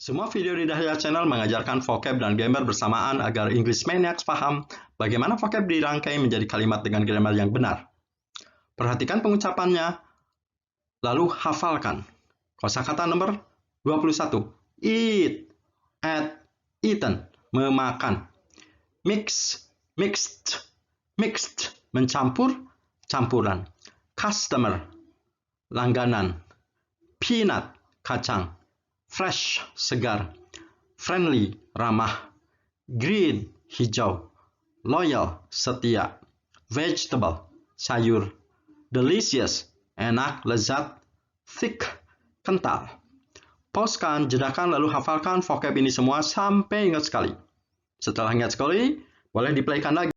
Semua video di Dahlia Channel mengajarkan vocab dan grammar bersamaan agar English Maniacs paham bagaimana vocab dirangkai menjadi kalimat dengan grammar yang benar. Perhatikan pengucapannya, lalu hafalkan. Kosakata nomor 21. Eat, ate, eaten, memakan. Mix, mixed, mixed, mencampur, campuran. Customer, langganan. Peanut, kacang. Fresh, segar. Friendly, ramah. Green, hijau. Loyal, setia. Vegetable, sayur. Delicious, enak, lezat. Thick, kental. Pauskan, jedakan, lalu hafalkan vocab ini semua sampai ingat sekali. Setelah ingat sekali, boleh diplaykan lagi.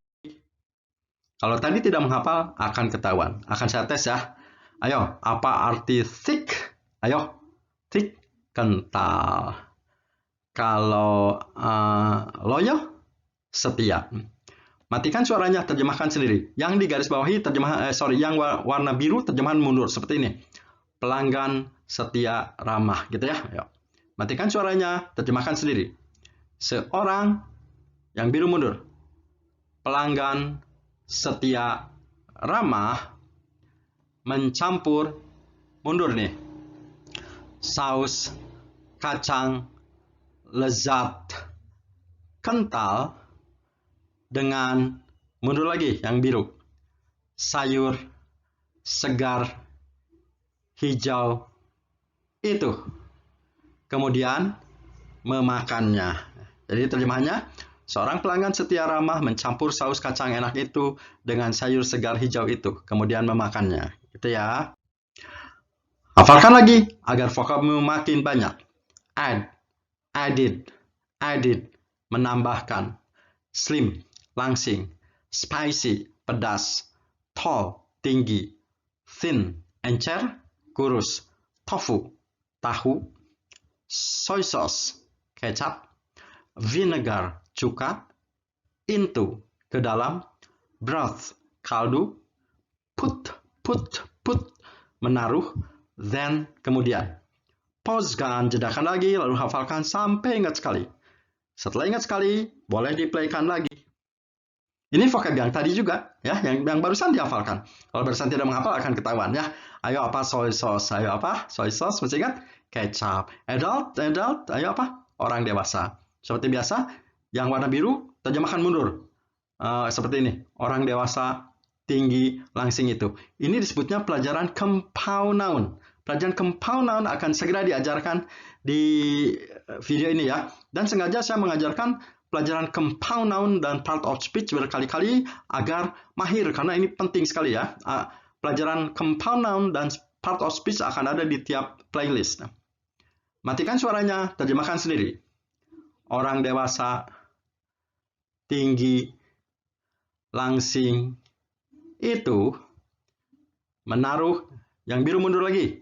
Kalau tadi tidak menghafal, akan ketahuan. Akan saya tes ya. Ayo, apa arti thick? Ayo, thick, kental. Kalau loyal, setia. Matikan suaranya, terjemahkan sendiri. Yang di garis bawahi yang warna biru terjemahan mundur seperti ini. Pelanggan setia ramah gitu ya. Ayo. Matikan suaranya, terjemahkan sendiri. Seorang yang biru mundur. Pelanggan setia ramah mencampur mundur nih. Saus kacang lezat kental dengan mundur lagi yang biru. Sayur segar hijau itu. Kemudian memakannya. Jadi terjemahannya, seorang pelanggan setia ramah mencampur saus kacang enak itu dengan sayur segar hijau itu, kemudian memakannya. Gitu ya. Hafalkan lagi agar vocabmu makin banyak. Add, added, added, menambahkan. Slim, langsing. Spicy, pedas. Tall, tinggi. Thin, encer, kurus. Tofu, tahu. Soy sauce, kecap. Vinegar, cuka. Into, ke dalam. Broth, kaldu. Put, menaruh. Then, kemudian. Pausekan, jedakan lagi, lalu hafalkan sampai ingat sekali. Setelah ingat sekali, boleh diplaykan lagi. Ini vocab yang tadi juga, ya, yang barusan dihafalkan. Kalau barusan tidak menghafal akan ketahuan, ya. Ayo apa soy sauce, ayo apa soy sauce, masih ingat? Kecap. Adult, ayo apa? Orang dewasa. Seperti biasa, yang warna biru terjemahkan mundur. Seperti ini, orang dewasa tinggi langsing itu. Ini disebutnya pelajaran compound noun. Pelajaran compound noun akan segera diajarkan di video ini ya. Dan sengaja saya mengajarkan pelajaran compound noun dan part of speech berkali-kali agar mahir, karena ini penting sekali ya. Pelajaran compound noun dan part of speech akan ada di tiap playlist. Matikan suaranya, terjemahkan sendiri. Orang dewasa, tinggi, langsing, itu menaruh yang biru mundur lagi.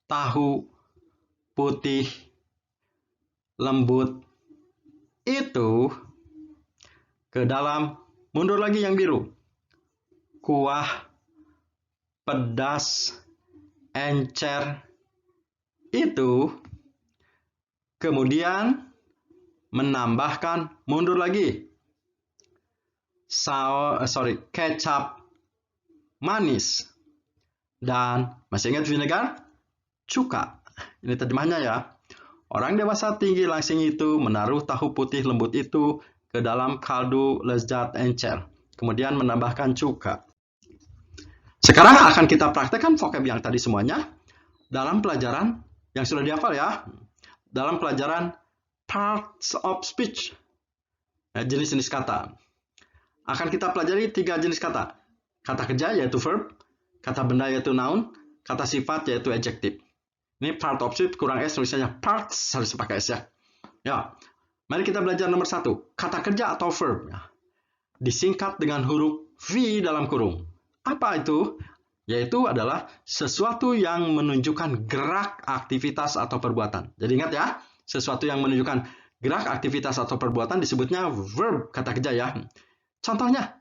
Tahu putih lembut itu ke dalam mundur lagi yang biru. Kuah pedas encer itu kemudian menambahkan mundur lagi. Kecap manis dan masih ingat vinegar? Cuka. Ini terjemahnya ya. Orang dewasa tinggi langsing itu menaruh tahu putih lembut itu ke dalam kaldu lezat encer. Kemudian menambahkan cuka. Sekarang akan kita praktekkan vocab yang tadi semuanya dalam pelajaran yang sudah dihafal ya. Dalam pelajaran parts of speech. Jenis-jenis kata. Akan kita pelajari 3 jenis kata. Kata kerja yaitu verb, kata benda yaitu noun, kata sifat yaitu adjective. Ini part of speech kurang S, tulisannya parts harus pakai S ya. Ya, mari kita belajar nomor 1. Kata kerja atau verb. Disingkat dengan huruf V dalam kurung. Apa itu? Yaitu adalah sesuatu yang menunjukkan gerak, aktivitas, atau perbuatan. Jadi ingat ya, sesuatu yang menunjukkan gerak, aktivitas, atau perbuatan disebutnya verb, kata kerja ya. Contohnya,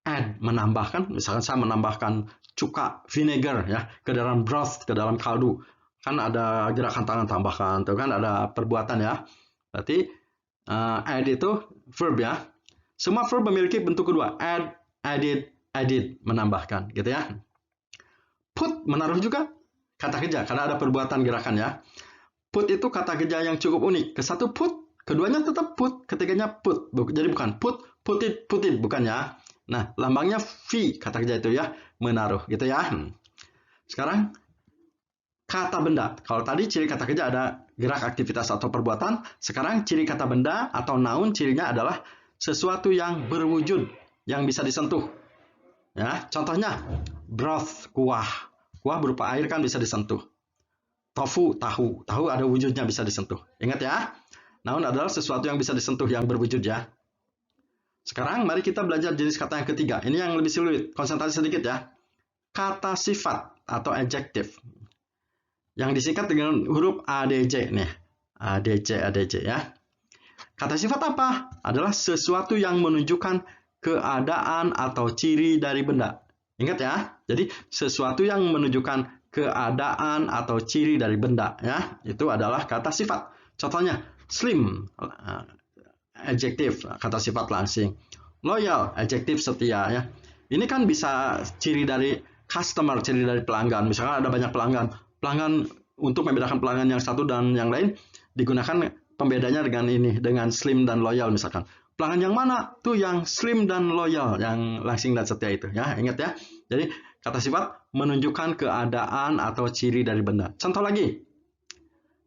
add, menambahkan. Misalkan saya menambahkan cuka, vinegar ya, ke dalam broth, ke dalam kaldu. kan ada gerakan tangan tambahkan, tuh kan ada perbuatan ya. Berarti add itu verb ya. Semua verb memiliki bentuk kedua, add, edit, menambahkan, gitu ya. Put, menaruh juga kata kerja, karena ada perbuatan gerakan ya. Put itu kata kerja yang cukup unik. Ke satu put, keduanya tetap put, ketiganya put. Jadi bukan put it, bukan ya. Nah, lambangnya V kata kerja itu ya, menaruh, gitu ya. Sekarang kata benda. Kalau tadi ciri kata kerja ada gerak, aktivitas atau perbuatan, sekarang ciri kata benda atau noun cirinya adalah sesuatu yang berwujud, yang bisa disentuh. Ya, contohnya broth, kuah. Kuah berupa air kan bisa disentuh. Tofu, tahu ada wujudnya bisa disentuh. Ingat ya, noun adalah sesuatu yang bisa disentuh, yang berwujud ya. Sekarang mari kita belajar jenis kata yang ketiga. Ini yang lebih sulit, konsentrasi sedikit ya. Kata sifat atau adjective. Yang disingkat dengan huruf ADJ nih. ADJ ya. Kata sifat apa? Adalah sesuatu yang menunjukkan keadaan atau ciri dari benda. Ingat ya, jadi sesuatu yang menunjukkan keadaan atau ciri dari benda ya, itu adalah kata sifat. Contohnya slim, adjektif, kata sifat langsing. Loyal, adjektif setia ya. Ini kan bisa ciri dari customer, ciri dari pelanggan. Misalkan ada banyak pelanggan untuk membedakan pelanggan yang satu dan yang lain digunakan pembedanya dengan ini, dengan slim dan loyal misalkan. Pelanggan yang mana? Tuh yang slim dan loyal, yang langsing dan setia itu ya. Ingat ya. Jadi kata sifat menunjukkan keadaan atau ciri dari benda. Contoh lagi.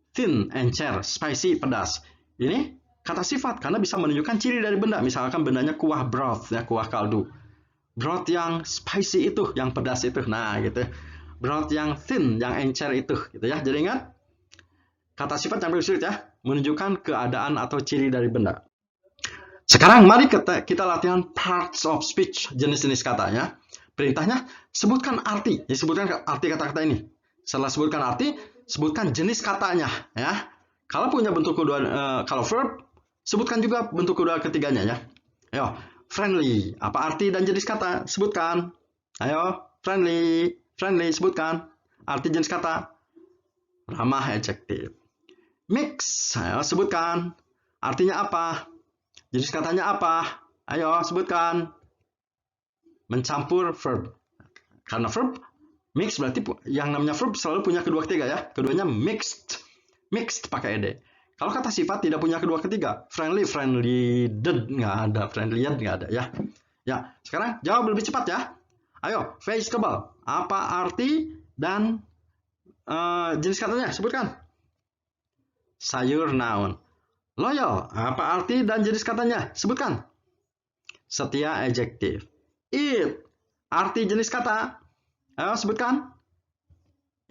Thin, encer, spicy, pedas. Ini kata sifat karena bisa menunjukkan ciri dari benda. Misalkan bendanya kuah broth ya, kuah kaldu. Broth yang spicy itu, yang pedas itu. Nah, gitu. Broth yang thin, yang encer itu, gitu ya. Jadi ingat, kata sifat yang paling sulit ya, menunjukkan keadaan atau ciri dari benda. Sekarang mari kita latihan parts of speech, jenis-jenis katanya. Perintahnya, sebutkan arti. Ya, sebutkan arti kata-kata ini. Setelah sebutkan arti, sebutkan jenis katanya. Ya. Kalau punya bentuk kedua, kalau verb, sebutkan juga bentuk kedua ketiganya ya. Ayo, friendly. Apa arti dan jenis kata? Sebutkan. Ayo, friendly, sebutkan. Arti jenis kata. Ramah, adjektif. Mix. Ayo, sebutkan. Artinya apa? Jenis katanya apa? Ayo, sebutkan. Mencampur, verb. Karena verb, mix berarti yang namanya verb selalu punya kedua ketiga ya. Keduanya mixed. Mixed pakai ed. Kalau kata sifat tidak punya kedua ketiga. Friendly, nggak ada. Friendly, nggak ada ya. Ya, sekarang jawab lebih cepat ya. Ayo, vegetable. Apa arti dan jenis katanya? Sebutkan. Sayur, noun. Loyal, apa arti dan jenis katanya? Sebutkan. Setia, adjektif. Eat, arti jenis kata. Ayo sebutkan.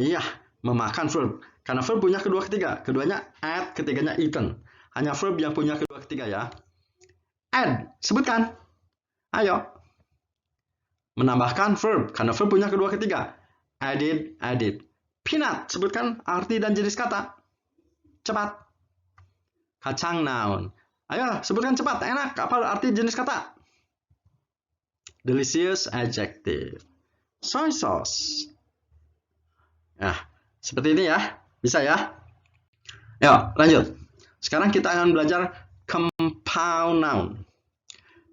Iya, memakan verb. Karena verb punya kedua ketiga. Keduanya ate, ketiganya eaten. Hanya verb yang punya kedua ketiga ya. Add, sebutkan. Ayo. Menambahkan verb. Karena verb punya kedua ketiga. Added. Peanut, sebutkan arti dan jenis kata. Cepat. Kacang, noun. Ayo, sebutkan cepat. Enak. Apa arti jenis kata? Delicious, adjective. Soy sauce. Nah, seperti ini ya. Bisa ya? Yuk, lanjut. Sekarang kita akan belajar compound noun.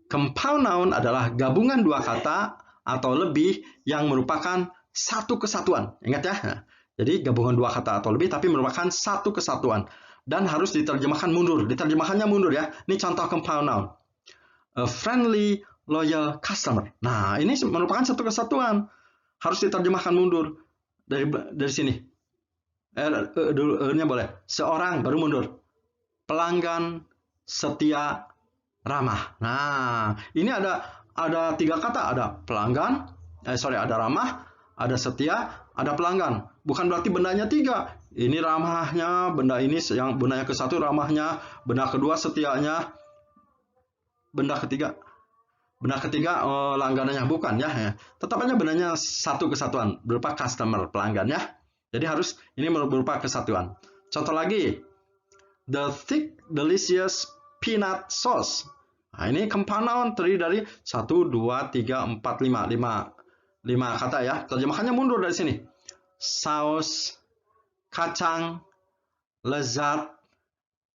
Compound noun adalah gabungan dua kata atau lebih yang merupakan satu kesatuan. Ingat ya? Nah, jadi gabungan dua kata atau lebih tapi merupakan satu kesatuan. Dan harus diterjemahkan mundur. Diterjemahkannya mundur ya. Ini contoh compound noun. A friendly, loyal customer. Nah, ini merupakan satu kesatuan. Harus diterjemahkan mundur. Dari sini. Dulu-nya boleh. Seorang, baru mundur. Pelanggan, setia, ramah. Nah, ini ada tiga kata. Ada pelanggan, ada ramah, ada setia, ada pelanggan. Bukan berarti bendanya tiga. Ini ramahnya, benda ini yang bendanya ke satu ramahnya, benda kedua setianya, benda ketiga langganannya bukan ya. Tetap aja bendanya satu kesatuan berupa customer, pelanggan ya. Jadi harus ini berupa kesatuan. Contoh lagi, the thick delicious peanut sauce. Nah, ini compound noun terdiri dari 1 2 3 4 5 kata ya. Terjemahannya mundur dari sini. Saus kacang lezat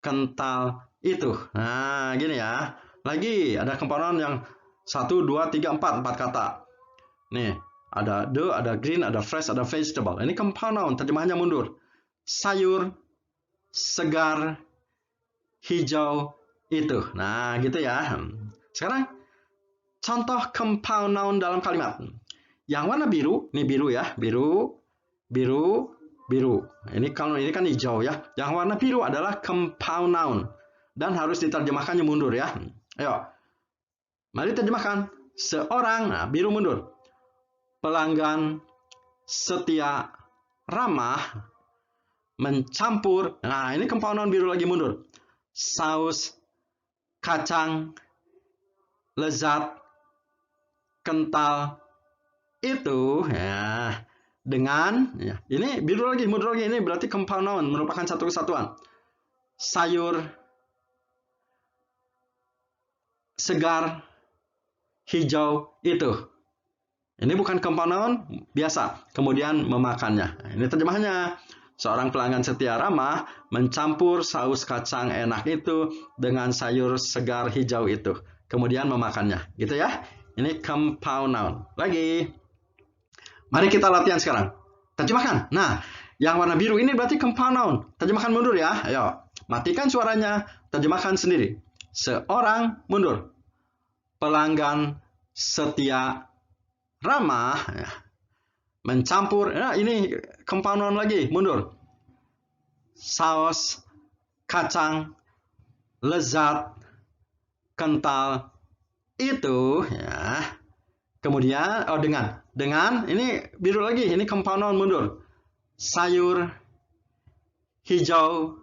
kental itu. Nah, gini ya. Lagi ada komponen yang 1, 2, 3, 4 kata. Nih, ada the, ada green, ada fresh, ada vegetable. Ini compound, terjemahannya mundur. Sayur, segar, hijau, itu. Nah, gitu ya. Sekarang, contoh compound noun dalam kalimat. Yang warna biru, ini biru ya. Biru, biru, biru. Ini kalau ini kan hijau ya. Yang warna biru adalah compound noun. Dan harus diterjemahkannya mundur ya. Ayo. Mari terjemahkan. Seorang, nah biru mundur. Pelanggan setia, ramah, mencampur. Nah, ini compound noun biru lagi mundur. Saus, kacang, lezat, kental, itu ya. Dengan ya, ini biru lagi, mundur lagi. Ini berarti compound noun, merupakan satu kesatuan. Sayur, segar, hijau, itu. Ini bukan compound noun biasa. Kemudian memakannya. Nah, ini terjemahannya. Seorang pelanggan setia ramah mencampur saus kacang enak itu dengan sayur segar hijau itu. Kemudian memakannya. Gitu ya. Ini compound noun. Lagi. Mari kita latihan sekarang. Terjemahkan. Nah, yang warna biru ini berarti compound noun. Terjemahkan mundur ya. Ayo. Matikan suaranya. Terjemahkan sendiri. Seorang mundur. Pelanggan setia ramah, ya. Mencampur, nah ini compound noun lagi, mundur. Saus, kacang, lezat, kental, itu, ya. Kemudian, dengan, ini biru lagi, ini compound noun mundur. Sayur, hijau,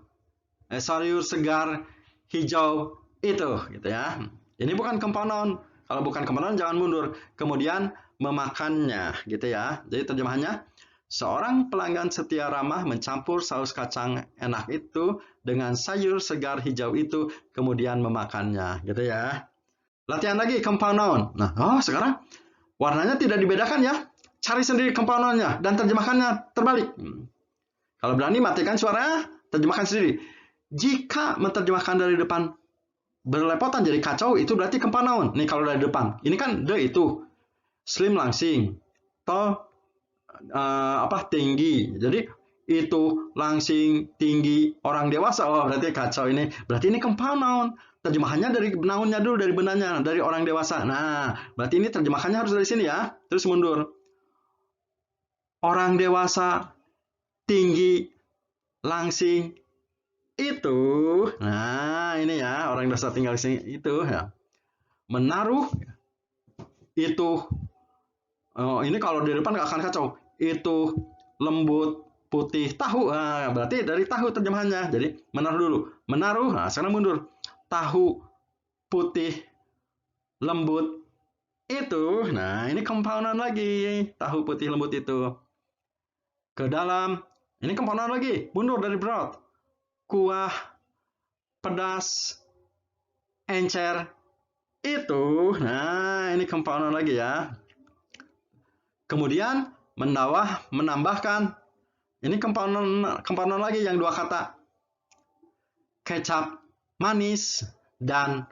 sayur segar, hijau, itu, gitu ya. Ini bukan compound noun. Kalau bukan compound noun jangan mundur. Kemudian memakannya, gitu ya. Jadi terjemahannya, seorang pelanggan setia ramah mencampur saus kacang enak itu dengan sayur segar hijau itu, kemudian memakannya, gitu ya. Latihan lagi compound noun. Nah, sekarang warnanya tidak dibedakan ya. Cari sendiri compound noun-nya dan terjemahkannya terbalik. Kalau berani matikan suara, terjemahkan sendiri. Jika menerjemahkan dari depan berlepotan jadi kacau, itu berarti compound noun. Nih kalau dari depan, ini kan the itu. Slim langsing, tinggi. Jadi itu langsing, tinggi, orang dewasa. Oh, berarti kacau ini. Berarti ini compound noun. Terjemahannya dari nounnya dulu, dari benarnya, dari orang dewasa. Nah, berarti ini terjemahannya harus dari sini ya. Terus mundur. Orang dewasa, tinggi, langsing, itu. Nah, ini ya, orang dewasa, tinggi, langsing, itu ya. Menaruh, itu. Oh, ini kalau di depan nggak akan kacau. Itu lembut, putih, tahu. Nah, berarti dari tahu terjemahannya. Jadi menaruh dulu. Menaruh, nah sekarang mundur. Tahu, putih, lembut, itu. Nah, ini compound noun lagi. Tahu, putih, lembut itu. Ke dalam. Ini compound noun lagi. Mundur dari broth. Kuah, pedas, encer, itu. Nah, ini compound noun lagi ya. Kemudian menambahkan, ini compound noun lagi yang dua kata. Kecap, manis, dan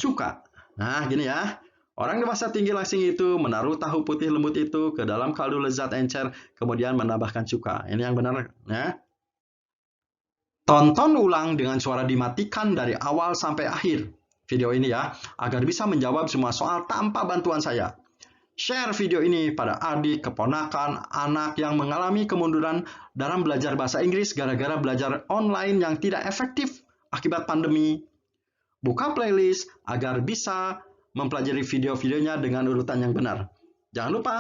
cuka. Nah, gini ya. Orang dewasa tinggi langsing itu menaruh tahu putih lembut itu ke dalam kaldu lezat encer, kemudian menambahkan cuka. Ini yang benar ya. Tonton ulang dengan suara dimatikan dari awal sampai akhir video ini ya, agar bisa menjawab semua soal tanpa bantuan saya. Share video ini pada adik, keponakan, anak yang mengalami kemunduran dalam belajar bahasa Inggris gara-gara belajar online yang tidak efektif akibat pandemi. Buka playlist agar bisa mempelajari video-videonya dengan urutan yang benar. Jangan lupa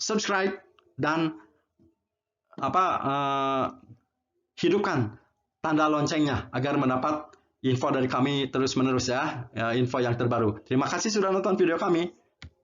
subscribe dan hidupkan tanda loncengnya agar mendapat info dari kami terus-menerus ya, info yang terbaru. Terima kasih sudah nonton video kami.